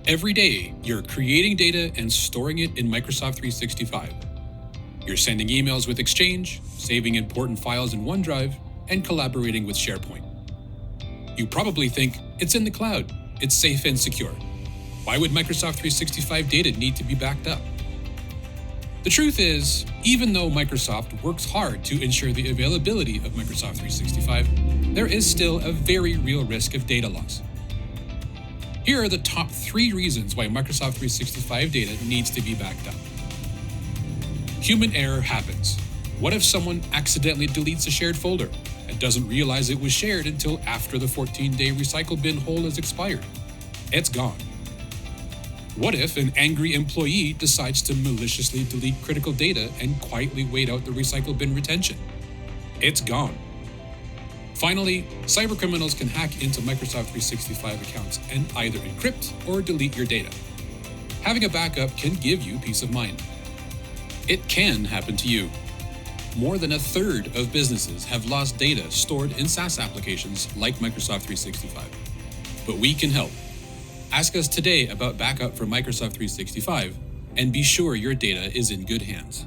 Every day, you're creating data and storing it in Microsoft 365. You're sending emails with Exchange, saving important files in OneDrive, and collaborating with SharePoint. You probably think it's in the cloud, it's safe and secure. Why would Microsoft 365 data need to be backed up? The truth is, even though Microsoft works hard to ensure the availability of Microsoft 365, there is still a very real risk of data loss. Here are the top 3 reasons why Microsoft 365 data needs to be backed up. Human error happens. What if someone accidentally deletes a shared folder and doesn't realize it was shared until after the 14-day recycle bin hold has expired? It's gone. What if an angry employee decides to maliciously delete critical data and quietly wait out the recycle bin retention? It's gone. Finally, cybercriminals can hack into Microsoft 365 accounts and either encrypt or delete your data. Having a backup can give you peace of mind. It can happen to you. More than a third of businesses have lost data stored in SaaS applications like Microsoft 365. But we can help. Ask us today about backup for Microsoft 365 and be sure your data is in good hands.